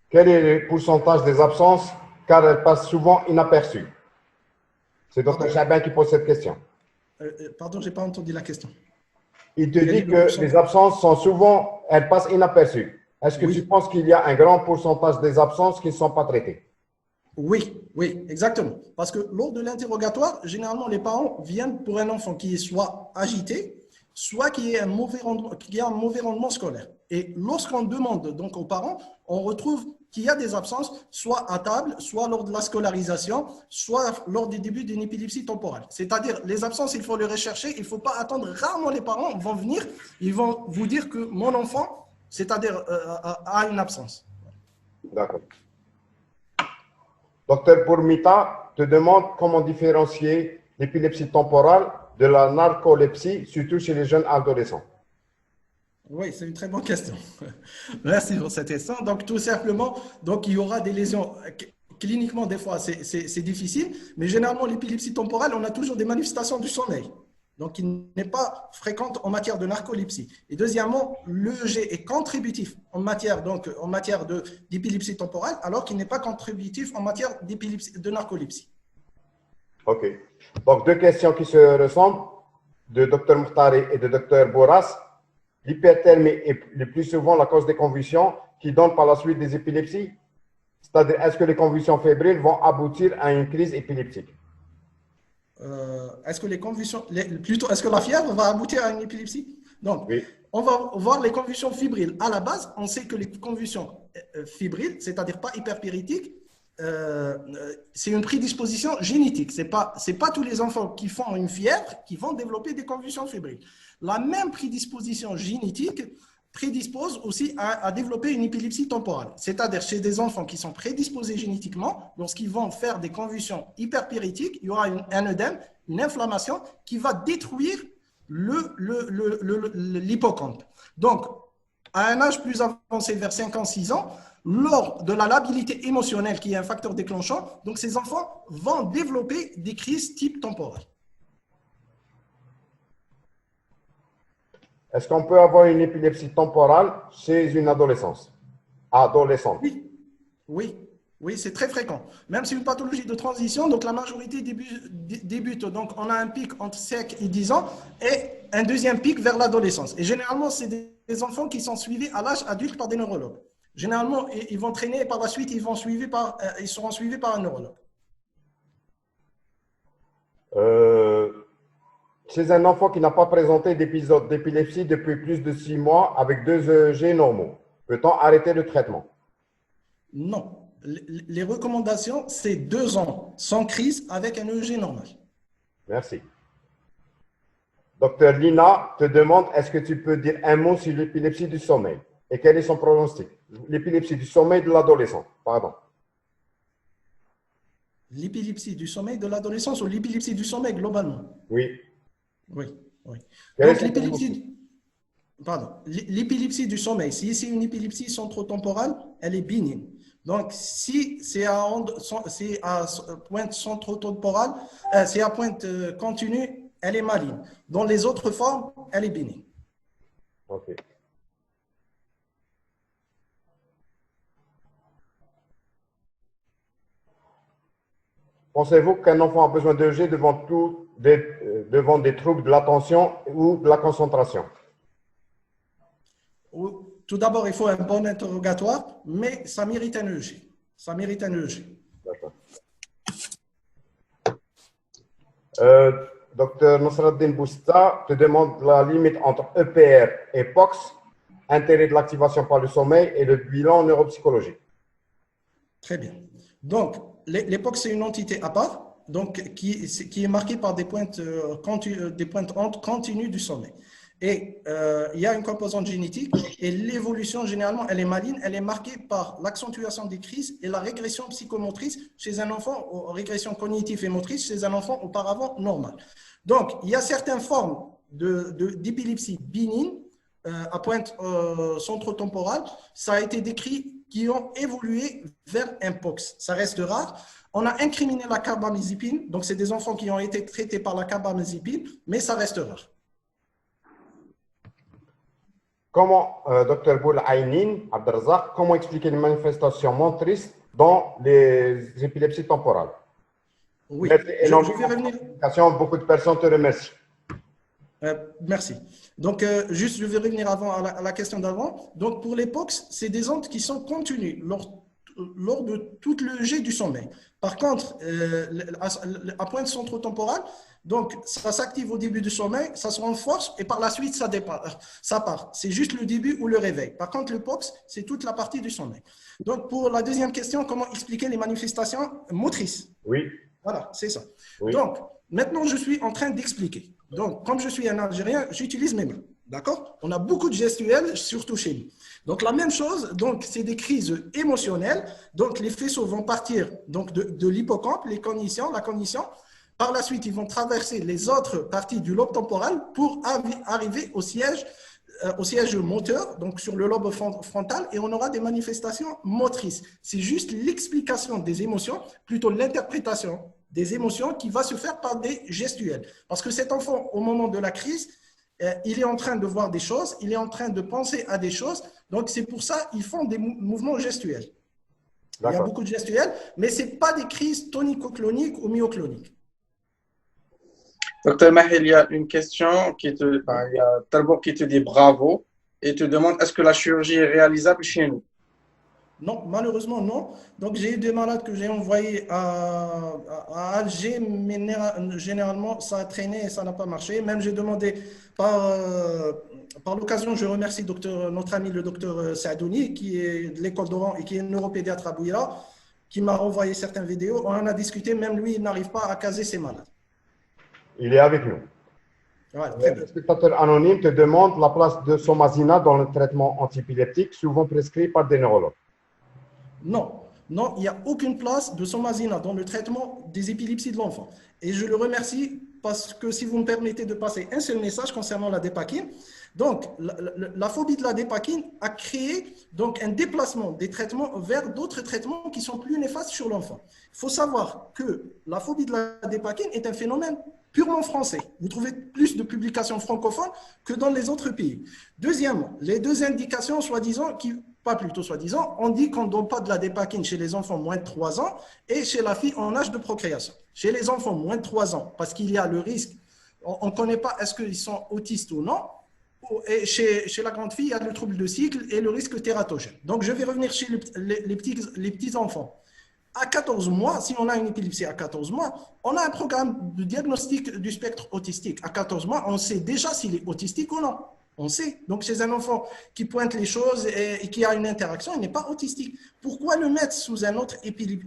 Quel est le pourcentage des absences car elles passent souvent inaperçues? C'est Dr Pardon, Chabin qui pose cette question. pardon, j'ai pas entendu la question. Il te Quel est dit le que les pourcentage? absences sont souvent, elles passent inaperçues. Est-ce que tu Oui. penses qu'il y a un grand pourcentage des absences qui ne sont pas traitées? Oui, oui, exactement. Parce que lors de l'interrogatoire, généralement, les parents viennent pour un enfant qui est soit agité, soit qui a un mauvais rendement scolaire. Et lorsqu'on demande donc aux parents, on retrouve qu'il y a des absences, soit à table, soit lors de la scolarisation, soit lors du début d'une épilepsie temporale. C'est-à-dire, les absences, il faut les rechercher, il ne faut pas attendre. Rarement les parents vont venir, ils vont vous dire que mon enfant, c'est-à-dire, a une absence. D'accord. Docteur Pourmita te demande comment différencier l'épilepsie temporale de la narcolepsie, surtout chez les jeunes adolescents. Oui, c'est une très bonne question. Merci pour cette question. Donc, tout simplement, donc, il y aura des lésions. Cliniquement, des fois, c'est difficile, mais généralement, l'épilepsie temporale, on a toujours des manifestations du sommeil. Donc, il n'est pas fréquente en matière de narcolepsie. Et deuxièmement, l'EEG est contributif en matière, donc, en matière d'épilepsie temporale, alors qu'il n'est pas contributif en matière de narcolepsie. OK. Donc, deux questions qui se ressemblent de Dr Mouhtari et de Dr Bourras. L'hyperthermie est le plus souvent la cause des convulsions qui donnent par la suite des épilepsies. C'est-à-dire, est-ce que les convulsions fébriles vont aboutir à une crise épileptique? Est-ce que les convulsions, plutôt, est-ce que la fièvre va aboutir à une épilepsie? Donc, Oui. on va voir les convulsions fébriles. À la base, on sait que les convulsions fébriles, c'est-à-dire pas hyperpyrétiques, c'est une prédisposition génétique. C'est pas tous les enfants qui font une fièvre qui vont développer des convulsions fébriles. La même prédisposition génétique prédispose aussi à développer une épilepsie temporale. C'est-à-dire chez des enfants qui sont prédisposés génétiquement, lorsqu'ils vont faire des convulsions hyperpyrétiques, il y aura un œdème, une inflammation qui va détruire l'hippocampe. Donc, à un âge plus avancé, vers 5 ans, 6 ans, lors de la labilité émotionnelle, qui est un facteur déclenchant, donc ces enfants vont développer des crises type temporale. Est-ce qu'on peut avoir une épilepsie temporale chez une adolescente? Oui, oui, oui, c'est très fréquent. Même si une pathologie de transition, donc la majorité débute, donc on a un pic entre 5 et 10 ans et un deuxième pic vers l'adolescence. Et généralement, c'est des enfants qui sont suivis à l'âge adulte par des neurologues. Généralement, ils vont traîner et par la suite, ils seront suivis par un neurologue. Euh, Chez un enfant qui n'a pas présenté d'épisode d'épilepsie depuis plus de 6 mois avec deux EEG normaux, peut-on arrêter le traitement? Non. Les recommandations, c'est 2 ans sans crise avec un EEG normal. Merci. Docteur Lina te demande, est-ce que tu peux dire un mot sur l'épilepsie du sommeil et quel est son pronostic? L'épilepsie du sommeil de l'adolescent, pardon. L'épilepsie du sommeil de l'adolescence ou l'épilepsie du sommeil globalement? Oui. Oui, oui. Quel est Donc, son pronostic? l'épilepsie du sommeil, si c'est une épilepsie centrotemporale, elle est bénigne. Donc, si c'est à pointe centrotemporale, c'est à pointe continue, elle est maligne. Dans les autres formes, elle est bénigne. Ok. Pensez-vous qu'un enfant a besoin d'EEG devant des troubles de l'attention ou de la concentration? Tout d'abord, il faut un bon interrogatoire, mais ça mérite un EEG. Ça mérite un EEG. D'accord. Euh, Docteur Nasraddin Bousta te demande la limite entre EPR et POX, intérêt de l'activation par le sommeil et le bilan neuropsychologique. Très bien. Donc, l'époque, c'est une entité à part, donc, qui est marquée par des pointes, des pointes continues du sommeil. Et il y a une composante génétique et l'évolution, généralement, elle est maligne, elle est marquée par l'accentuation des crises et la régression psychomotrice chez un enfant, ou régression cognitive et motrice chez un enfant auparavant normal. Donc, il y a certaines formes d'épilepsie bénigne à pointe centrotemporale, ça a été décrit qui ont évolué vers un POX. Ça reste rare. On a incriminé la carbamazépine, donc c'est des enfants qui ont été traités par la carbamazépine, mais ça reste rare. comment, Dr Boul Aïnin Abdelrazak, comment expliquer les manifestations motrices dans les épilepsies temporales? Oui, Merci je énormément vais pour revenir. cette explication. Beaucoup de personnes te remercient. Merci. Donc, juste, je vais revenir avant à la question d'avant. Donc, pour l'épox, c'est des ondes qui sont contenues lors de tout le jet du sommeil. Par contre, à pointe centrotemporale, donc ça s'active au début du sommeil, ça se renforce et par la suite, ça part. C'est juste le début ou le réveil. Par contre, l'épox, c'est toute la partie du sommeil. Donc, pour la deuxième question, comment expliquer les manifestations motrices? Oui, Voilà, c'est ça. oui, Donc, maintenant, je suis en train d'expliquer. Donc, comme je suis un Algérien, j'utilise mes mains. D'accord? On a beaucoup de gestuels, surtout chez nous. Donc, la même chose, donc, c'est des crises émotionnelles. Donc, les faisceaux vont partir donc, de l'hippocampe, la cognition. Par la suite, ils vont traverser les autres parties du lobe temporal pour arriver au siège moteur, donc sur le lobe frontal, et on aura des manifestations motrices. C'est juste l'explication des émotions, plutôt l'interprétation des émotions qui va se faire par des gestuels. Parce que cet enfant, au moment de la crise, il est en train de voir des choses, il est en train de penser à des choses, donc c'est pour ça qu'ils font des mouvements gestuels. Il y a d'accord. beaucoup de gestuels, mais ce n'est pas des crises tonico-cloniques ou myocloniques. Docteur Mahel, il y a une question il y a Talbot qui te dit bravo et te demande est-ce que la chirurgie est réalisable chez nous? Non, malheureusement, non. Donc, j'ai eu des malades que j'ai envoyés à Alger, mais généralement, ça a traîné et ça n'a pas marché. Même j'ai demandé par l'occasion, je remercie notre ami le docteur Saadouni, qui est de l'école d'Oran et qui est neuropédiatre à Bouira, qui m'a envoyé certaines vidéos. On en a discuté, même lui, il n'arrive pas à caser ses malades. Il est avec nous. Voilà, très bien. Le spectateur anonyme te demande la place de somazina dans le traitement antiépileptique, souvent prescrit par des neurologues. Non, non, il n'y a aucune place de somazina dans le traitement des épilepsies de l'enfant. Et je le remercie parce que si vous me permettez de passer un seul message concernant la dépakine, donc la phobie de la dépakine a créé donc un déplacement des traitements vers d'autres traitements qui sont plus néfastes sur l'enfant. Il faut savoir que la phobie de la dépakine est un phénomène purement français. Vous trouvez plus de publications francophones que dans les autres pays. Deuxièmement, les deux indications soi-disant pas plutôt soi-disant, on dit qu'on ne donne pas de la dépakine chez les enfants moins de 3 ans et chez la fille en âge de procréation. Chez les enfants moins de 3 ans, parce qu'il y a le risque, on ne connaît pas est-ce qu'ils sont autistes ou non, et chez la grande fille, il y a le trouble de cycle et le risque tératogène. Donc, je vais revenir chez les petits enfants. À 14 mois, si on a une épilepsie à 14 mois, on a un programme de diagnostic du spectre autistique. À 14 mois, on sait déjà s'il est autistique ou non. On sait. Donc, chez un enfant qui pointe les choses et qui a une interaction, il n'est pas autistique. Pourquoi le mettre sous un autre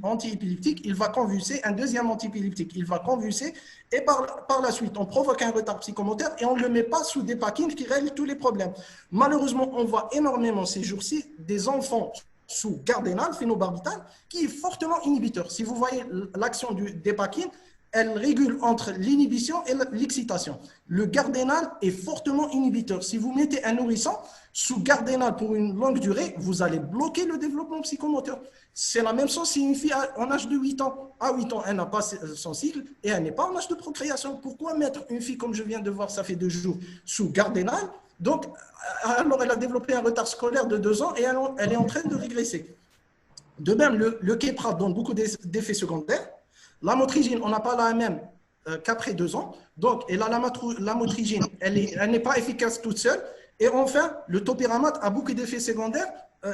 antiépileptique? Il va convulser, un deuxième antiépileptique. Il va convulser et par la suite, on provoque un retard psychomoteur et on ne le met pas sous des pakines qui règlent tous les problèmes. Malheureusement, on voit énormément ces jours-ci des enfants sous gardénal, phénobarbital, qui est fortement inhibiteur. Si vous voyez l'action des pakines, elle régule entre l'inhibition et l'excitation. Le gardénal est fortement inhibiteur. Si vous mettez un nourrisson sous gardénal pour une longue durée, vous allez bloquer le développement psychomoteur. C'est la même chose si une fille en âge de 8 ans. À 8 ans, elle n'a pas son cycle et elle n'est pas en âge de procréation. Pourquoi mettre une fille, comme je viens de voir, ça fait 2 jours, sous gardénal? Donc, alors elle a développé un retard scolaire de 2 ans et elle est en train de régresser. De même, le Keppra donne beaucoup d'effets secondaires. La motrigine, on n'a pas la même qu'après 2 ans. Donc, et la motrigine, elle n'est pas efficace toute seule. Et enfin, le topiramate a beaucoup d'effets secondaires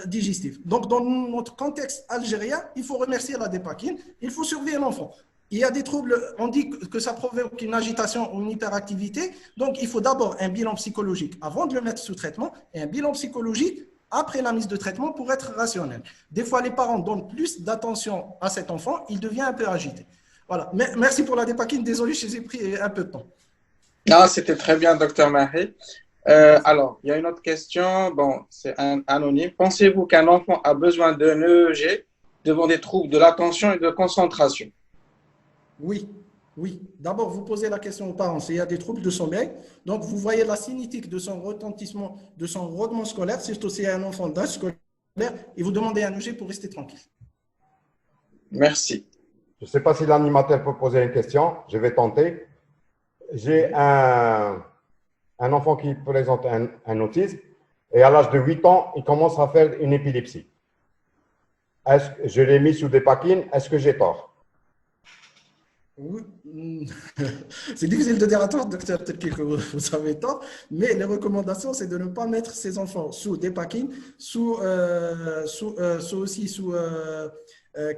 digestifs. Donc, dans notre contexte algérien, il faut remercier la dépakine. Il faut surveiller l'enfant. Il y a des troubles, on dit que ça provoque une agitation ou une hyperactivité. Donc, il faut d'abord un bilan psychologique avant de le mettre sous traitement et un bilan psychologique après la mise de traitement pour être rationnel. Des fois, les parents donnent plus d'attention à cet enfant, il devient un peu agité. Voilà. Merci pour la dépakine. Désolé, je vous ai pris un peu de temps. Non, c'était très bien, docteur Mahé. Alors, il y a une autre question. Bon, c'est anonyme. Pensez-vous qu'un enfant a besoin d'un EEG devant des troubles de l'attention et de concentration? Oui, oui. D'abord, vous posez la question aux parents. S'il y a des troubles de sommeil, donc vous voyez la cinétique de son retentissement, de son rendement scolaire, surtout s'il y a un enfant d'âge scolaire, et vous demandez un EEG pour rester tranquille. Merci. Je ne sais pas si l'animateur peut poser une question. Je vais tenter. J'ai un enfant qui présente un autisme et à l'âge de 8 ans, il commence à faire une épilepsie. Je l'ai mis sous Dépakine, est-ce que j'ai tort? Oui. C'est difficile de dire à tort, docteur, peut-être que vous avez tort, mais les recommandations, c'est de ne pas mettre ces enfants sous Dépakine, sous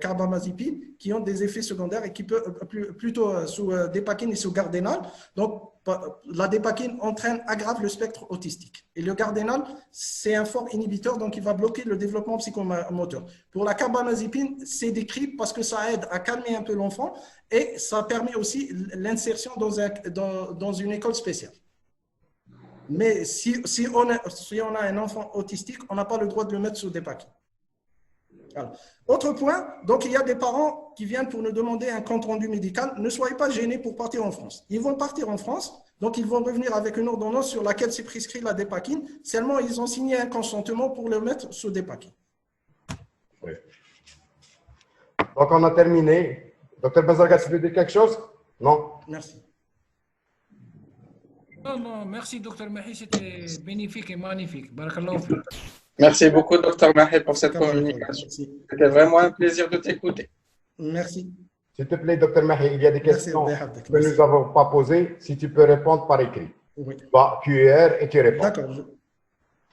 carbamazepine, qui ont des effets secondaires et qui peuvent plutôt sous Dépakine et sous Gardénal. Donc, la Dépakine aggrave le spectre autistique. Et le Gardénal, c'est un fort inhibiteur, donc il va bloquer le développement psychomoteur. Pour la carbamazepine, c'est décrit parce que ça aide à calmer un peu l'enfant et ça permet aussi l'insertion dans une école spéciale. Mais si on a un enfant autistique, on n'a pas le droit de le mettre sous Dépakine. Alors, autre point, donc il y a des parents qui viennent pour nous demander un compte rendu médical. Ne soyez pas gênés pour partir en France. Ils vont partir en France, donc ils vont revenir avec une ordonnance sur laquelle c'est prescrit la Dépakine. Seulement, ils ont signé un consentement pour le mettre sous Dépakine. Oui. Donc, on a terminé. Docteur Bazarga, tu veux dire quelque chose? Non? Merci. Non, non, merci, docteur Mahi, c'était bénéfique et magnifique. Barakallahu fik. Merci beaucoup, docteur Mahi, pour cette communication. Merci. C'était vraiment un plaisir de t'écouter. Merci. S'il te plaît, docteur Mahi, il y a des questions que nous n'avons pas posées. Si tu peux répondre par écrit. Oui. Bah, QR et tu réponds. D'accord.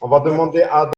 On va demander à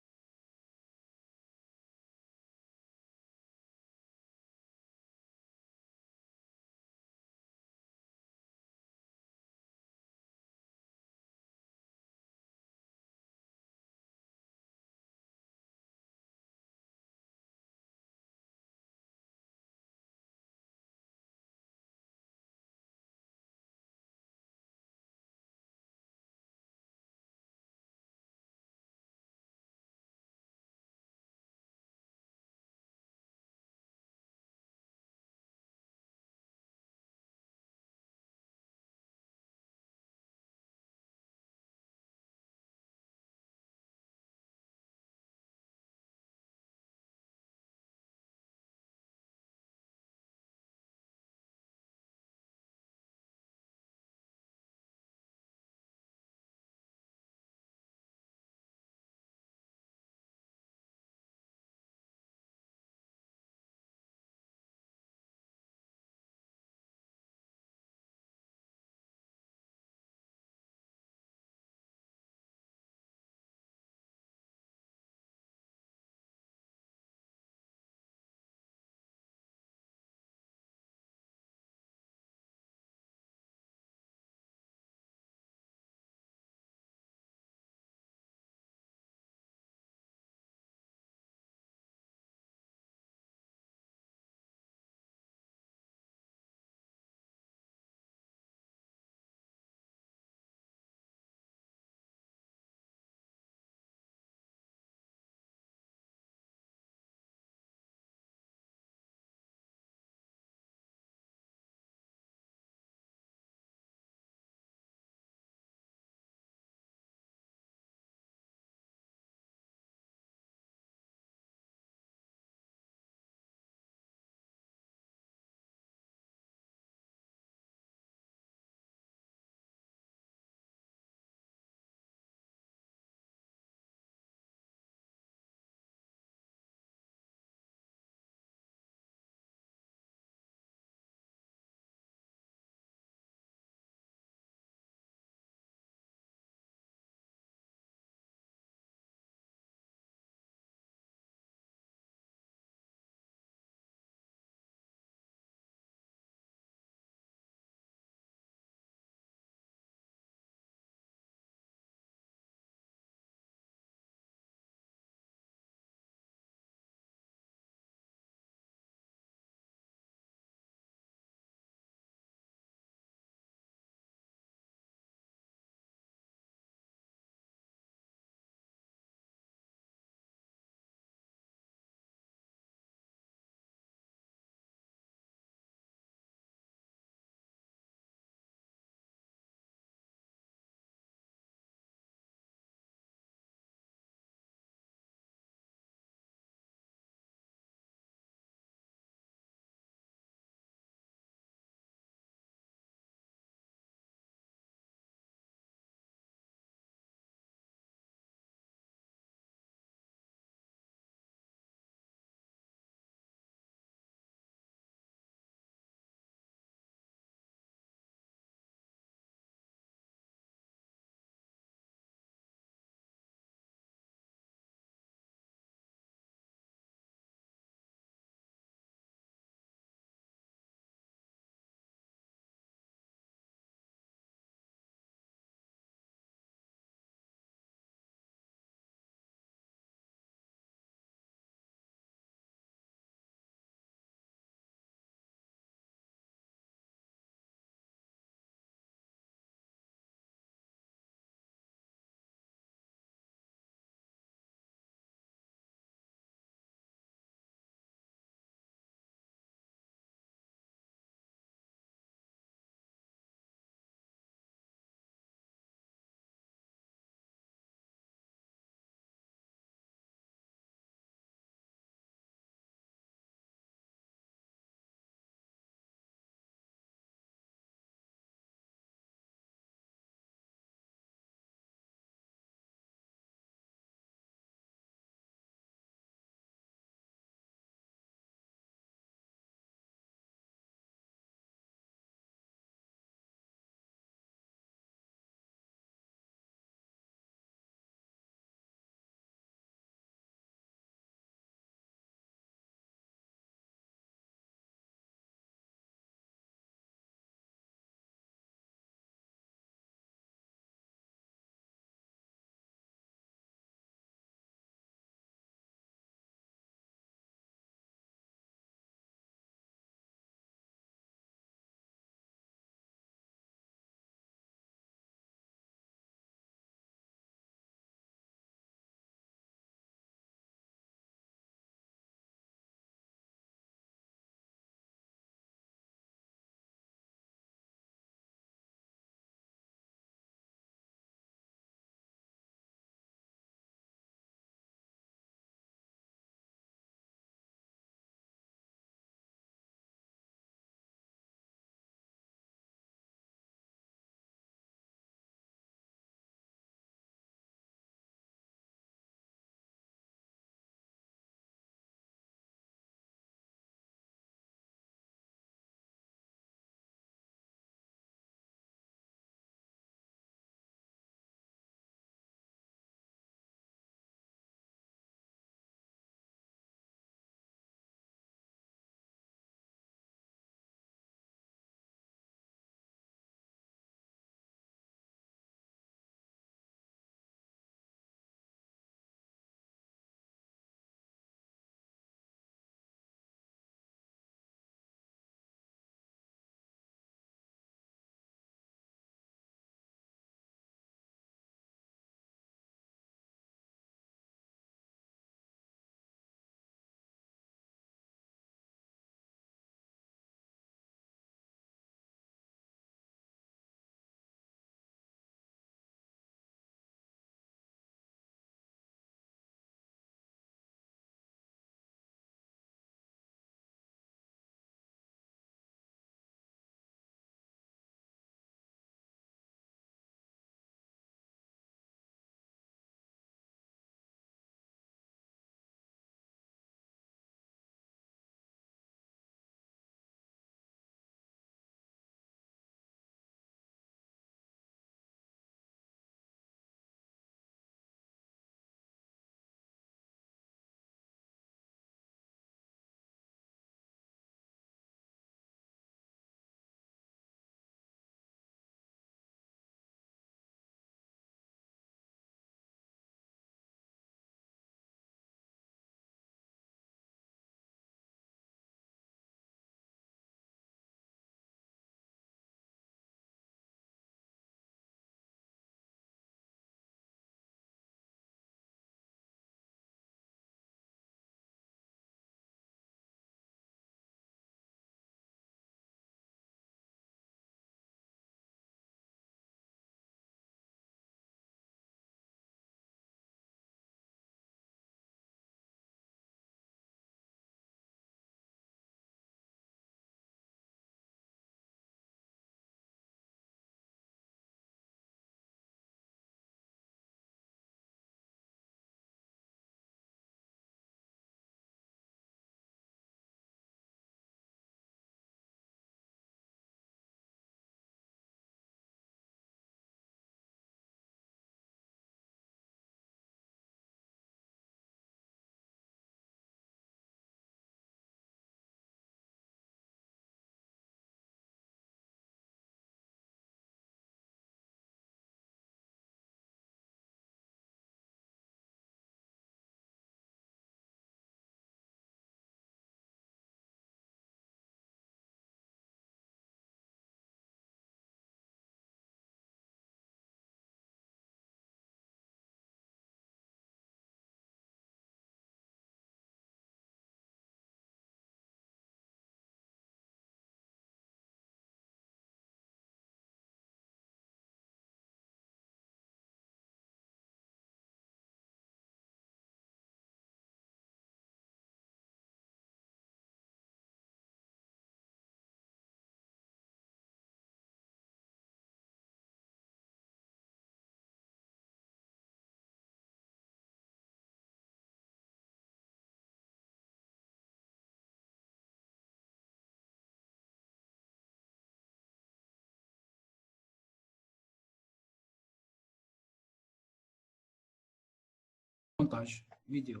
montage vidéo.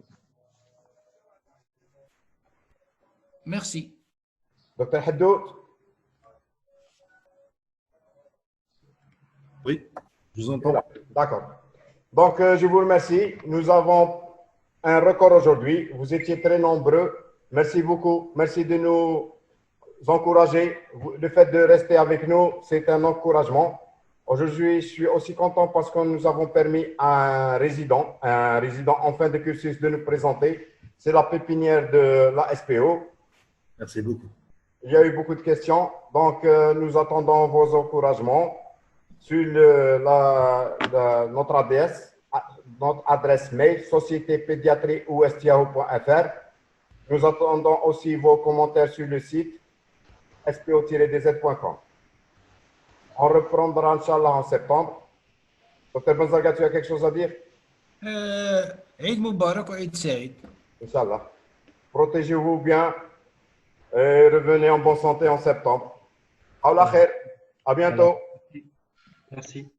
Merci. Docteur Haddoud, Oui, je vous entends. d'accord. Donc, je vous remercie. Nous avons un record aujourd'hui. Vous étiez très nombreux. Merci beaucoup. Merci de nous encourager. Le fait de rester avec nous, c'est un encouragement. Aujourd'hui, je suis aussi content parce que nous avons permis à un résident en fin de cursus de nous présenter. C'est la pépinière de la SPO. Merci beaucoup. Il y a eu beaucoup de questions. Donc, nous attendons vos encouragements sur notre adresse mail sociétépédiatrie@yahoo.fr. Nous attendons aussi vos commentaires sur le site spo-dz.com. On reprendra, Inch'Allah, en septembre. Docteur Benzaga, tu as quelque chose à dire? عيد مبارك وعيد سعيد. Inch'Allah. Protégez-vous bien et revenez en bonne santé en septembre. Allah khair. À bientôt. Merci.